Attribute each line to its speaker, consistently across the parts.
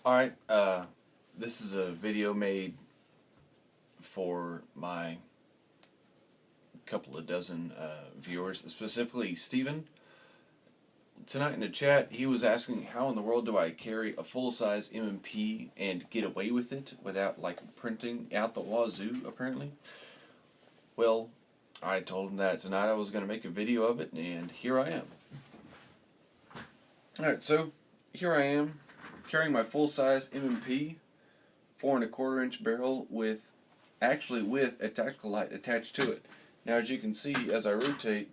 Speaker 1: Alright, this is a video made for my couple of dozen viewers, specifically Steven. Tonight in the chat, he was asking how in the world do I carry a full-size M&P and get away with it without like printing out the wazoo, apparently. Well, I told him that tonight I was going to make a video of it, and here I am. Alright, so here I am carrying my full-size M&P 4 1/4 inch barrel with a tactical light attached to it. Now, as you can see, as I rotate,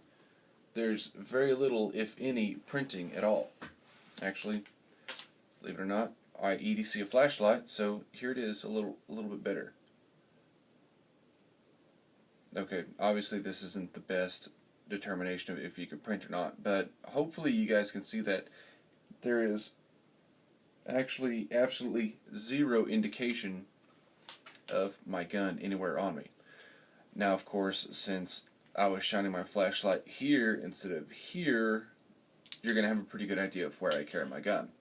Speaker 1: there's very little, if any, printing at all. Actually, believe it or not, I EDC a flashlight, so here it is, a little bit better. Okay, obviously this isn't the best determination of if you can print or not, but hopefully you guys can see that there is actually absolutely zero indication of my gun anywhere on me. Now, of course, since I was shining my flashlight here instead of here, you're going to have a pretty good idea of where I carry my gun.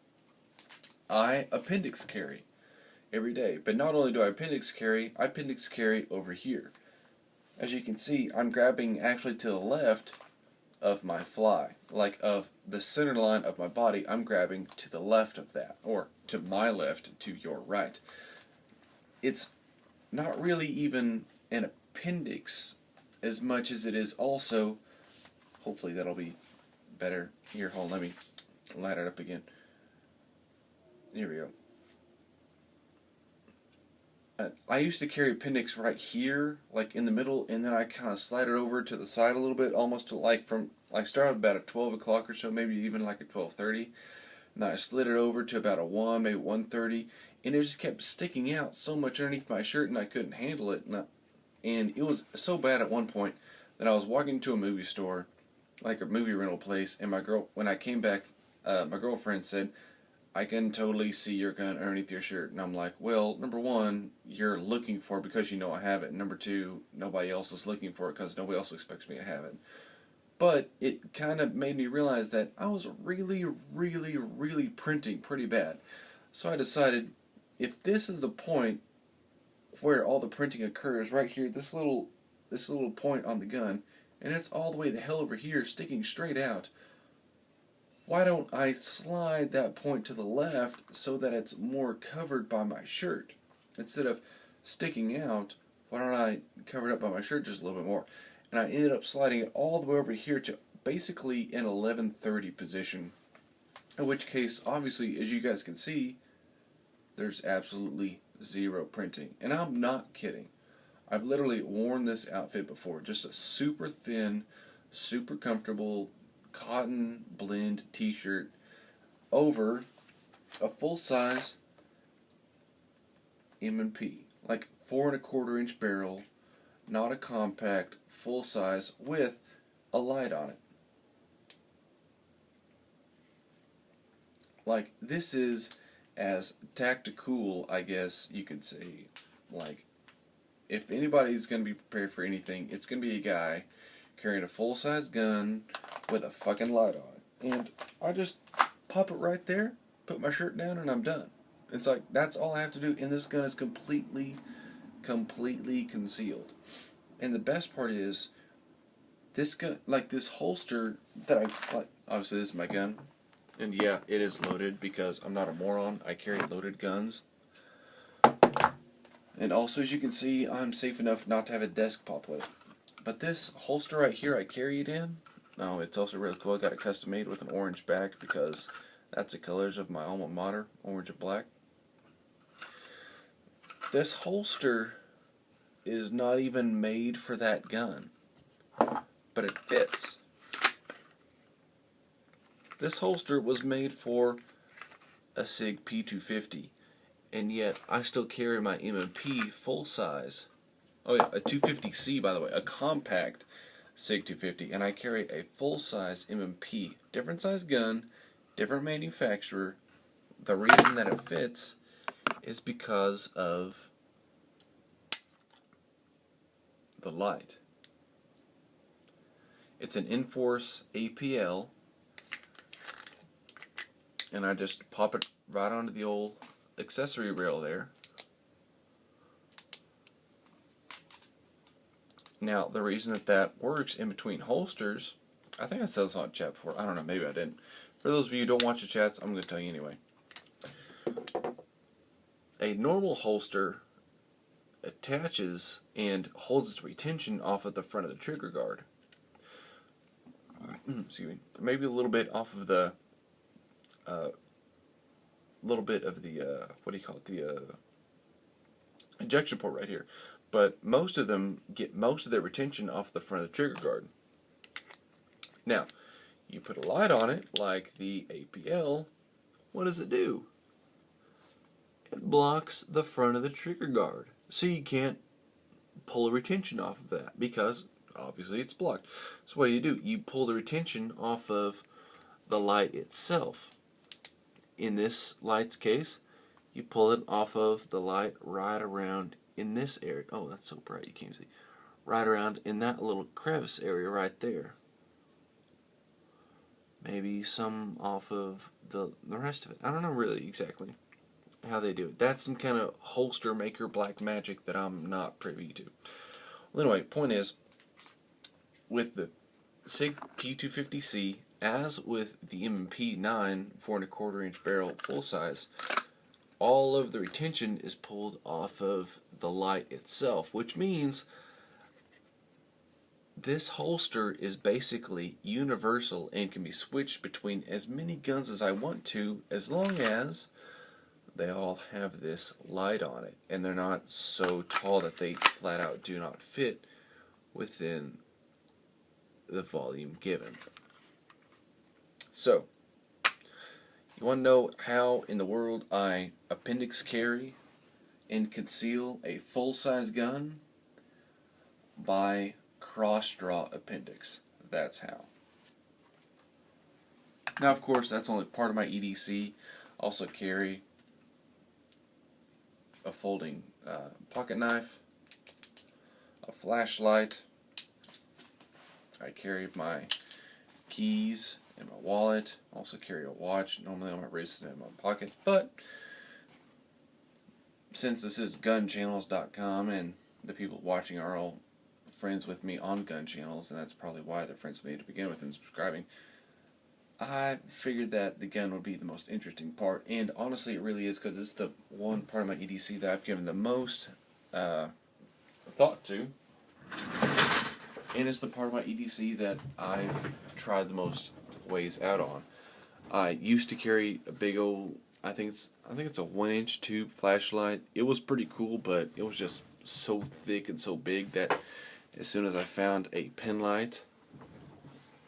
Speaker 1: I appendix carry every day, but not only do I appendix carry over here. As you can see, I'm grabbing actually to the left of my fly, like of the center line of my body. I'm grabbing to the left of that, or to my left, to your right. It's not really even an appendix as much as it is also, hopefully that'll be better. Here, hold on, let me light it up again. Here we go. I used to carry appendix right here, like in the middle, and then I kind of slide it over to the side a little bit, almost to like started about at 12 o'clock or so, maybe even like at 12:30. And I slid it over to about a 1, maybe 1:30, and it just kept sticking out so much underneath my shirt, and I couldn't handle it. And it was so bad at one point that I was walking to a movie store, like a movie rental place, and when I came back, my girlfriend said, "I can totally see your gun underneath your shirt." And I'm like, well, number one, you're looking for it because you know I have it. And number two, nobody else is looking for it because nobody else expects me to have it. But it kind of made me realize that I was really printing pretty bad. So I decided, if this is the point where all the printing occurs, right here, this little point on the gun, and it's all the way the hell over here, sticking straight out, why don't I slide that point to the left so that it's more covered by my shirt? Instead of sticking out, why don't I cover it up by my shirt just a little bit more? And I ended up sliding it all the way over here to basically an 11:30 position. In which case, obviously, as you guys can see, there's absolutely zero printing. And I'm not kidding. I've literally worn this outfit before. Just a super thin, super comfortable cotton blend t-shirt over a full-size M&P, like 4 1/4 inch barrel, not a compact, full-size with a light on it. Like, this is as tactical, I guess you could say. Like, if anybody's going to be prepared for anything, it's going to be a guy carrying a full-size gun with a fucking light on it. And I just pop it right there, put my shirt down, and I'm done. It's like, that's all I have to do, and this gun is completely concealed. And the best part is, this gun, like this holster that I, like, obviously this is my gun, and yeah, it is loaded because I'm not a moron. I carry loaded guns. And also, as you can see, I'm safe enough not to have a desk pop with it. But this holster right here, I carry it in. No, it's also really cool. I got it custom made with an orange back because that's the colors of my alma mater, orange and black. This holster is not even made for that gun, but it fits. This holster was made for a SIG P250, and yet I still carry my M&P full size. Oh yeah, a 250C, by the way, a compact SIG 250, and I carry a full-size M&P. Different size gun, different manufacturer. The reason that it fits is because of the light. It's an Enforce APL, and I just pop it right onto the old accessory rail there. Now, the reason that works in between holsters, I think I said this on chat before. I don't know, maybe I didn't. For those of you who don't watch the chats, I'm going to tell you anyway. A normal holster attaches and holds its retention off of the front of the trigger guard. Excuse me. Maybe a little bit off of the, what do you call it, the ejection port right here. But most of them get most of their retention off the front of the trigger guard. Now, you put a light on it, like the APL, what does it do? It blocks the front of the trigger guard. So you can't pull a retention off of that because obviously it's blocked. So what do? You pull the retention off of the light itself. In this light's case, you pull it off of the light right around in this area. Oh, that's so bright you can't see. Right around in that little crevice area right there. Maybe some off of the rest of it. I don't know really exactly how they do it. That's some kind of holster maker black magic that I'm not privy to. Well, anyway, point is, with the SIG P250C, as with the M&P 9 4¼ inch barrel full size, all of the retention is pulled off of the light itself, which means this holster is basically universal and can be switched between as many guns as I want to, as long as they all have this light on it and they're not so tall that they flat out do not fit within the volume given. So, you want to know how in the world I appendix carry and conceal a full-size gun? By cross-draw appendix. That's how. Now, of course, that's only part of my EDC. Also carry a folding pocket knife, a flashlight. I carry my keys in my wallet. Also carry a watch, normally on my wrist and in my pocket. But since this is gunchannels.com and the people watching are all friends with me on gun channels, and that's probably why they're friends with me to begin with and subscribing, I figured that the gun would be the most interesting part, and honestly it really is, because it's the one part of my EDC that I've given the most thought to, and it's the part of my EDC that I've tried the most ways out on. I used to carry a big old, I think it's a 1-inch tube flashlight. It was pretty cool, but it was just so thick and so big that as soon as I found a pen light,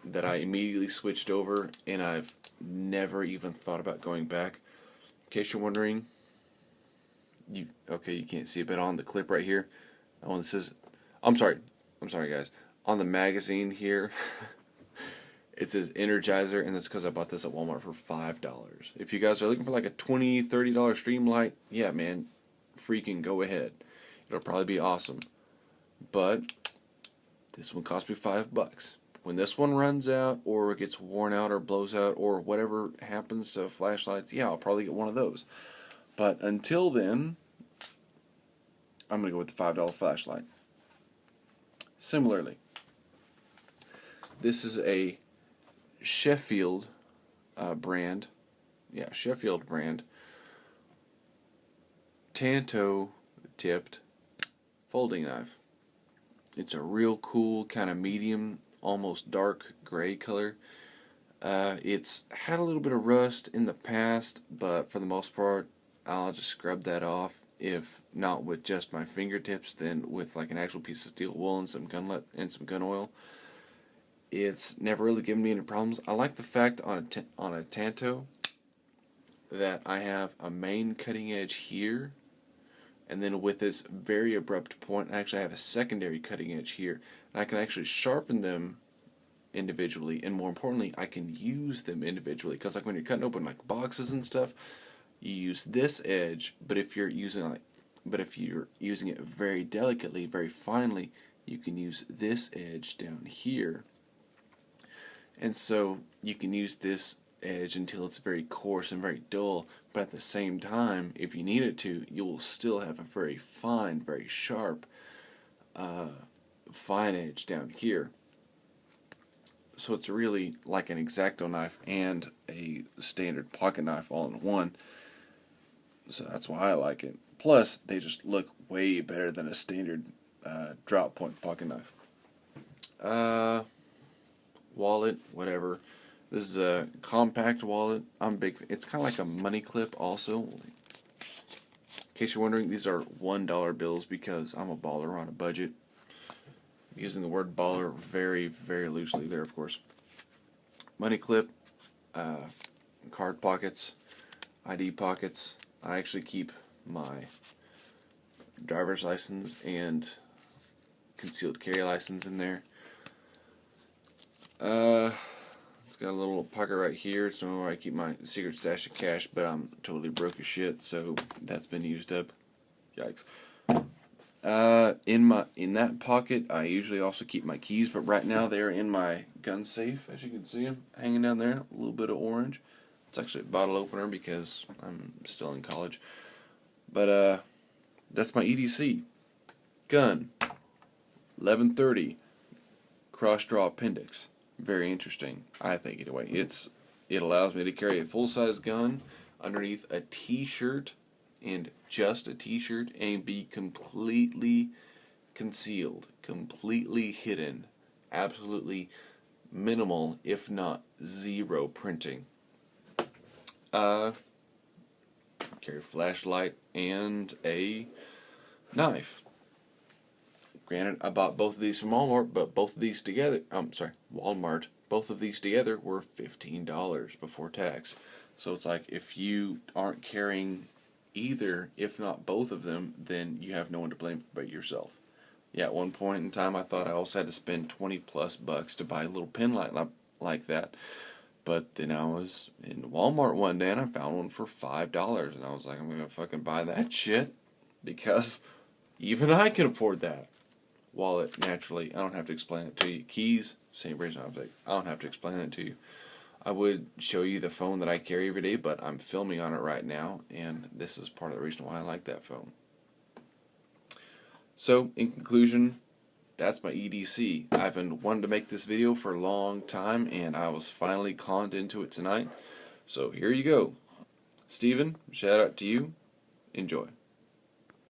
Speaker 1: that I immediately switched over, and I've never even thought about going back. In case you're wondering, you can't see it, but on the clip right here, I'm sorry guys, on the magazine here, it says Energizer, and that's because I bought this at Walmart for $5. If you guys are looking for like a $20, $30 stream light, yeah man, freaking go ahead. It'll probably be awesome. But this one cost me $5. When this one runs out, or gets worn out, or blows out, or whatever happens to flashlights, yeah, I'll probably get one of those. But until then, I'm going to go with the $5 flashlight. Similarly, this is a Sheffield brand. Yeah, Sheffield brand. Tanto tipped folding knife. It's a real cool kind of medium, almost dark gray color. It's had a little bit of rust in the past, but for the most part I'll just scrub that off. If not with just my fingertips, then with like an actual piece of steel wool and some gun oil. It's never really given me any problems. I like the fact on a Tanto that I have a main cutting edge here, and then with this very abrupt point, I actually have a secondary cutting edge here. And I can actually sharpen them individually, and more importantly, I can use them individually. Because like when you're cutting open like boxes and stuff, you use this edge, but if you're using it very delicately, very finely, you can use this edge down here. And so you can use this edge until it's very coarse and very dull, but at the same time, if you need it to, you will still have a very fine, very sharp, fine edge down here. So it's really like an X-Acto knife and a standard pocket knife all in one. So that's why I like it. Plus, they just look way better than a standard drop point pocket knife. Wallet, whatever. This is a compact wallet. I'm big. It's kind of like a money clip also. In case you're wondering, these are $1 bills because I'm a baller on a budget. Using the word baller very, very loosely there, of course. Money clip, card pockets, ID pockets. I actually keep my driver's license and concealed carry license in there. It's got a little pocket right here. It's where I keep my secret stash of cash, but I'm totally broke as shit, so that's been used up. Yikes. In that pocket, I usually also keep my keys, but right now they're in my gun safe, as you can see them hanging down there. A little bit of orange. It's actually a bottle opener because I'm still in college. But that's my EDC gun. 1130 cross draw appendix. Very interesting, I think, anyway. It allows me to carry a full-size gun underneath a t-shirt, and just a t-shirt, and be completely concealed, completely hidden, absolutely minimal, if not zero printing. Carry a flashlight and a knife. Granted, I bought both of these from Walmart, but both of these together, Walmart, both of these together were $15 before tax. So it's like, if you aren't carrying either, if not both of them, then you have no one to blame but yourself. Yeah, at one point in time, I thought I also had to spend $20+ to buy a little pen light like that. But then I was in Walmart one day and I found one for $5, and I was like, I'm gonna fucking buy that shit because even I can afford that. Wallet, naturally, I don't have to explain it to you. Keys, same reason. I don't have to explain it to you. I would show you the phone that I carry every day, but I'm filming on it right now, and this is part of the reason why I like that phone. So, in conclusion, that's my EDC. I've been wanting to make this video for a long time, and I was finally conned into it tonight. So, here you go. Steven, shout out to you. Enjoy.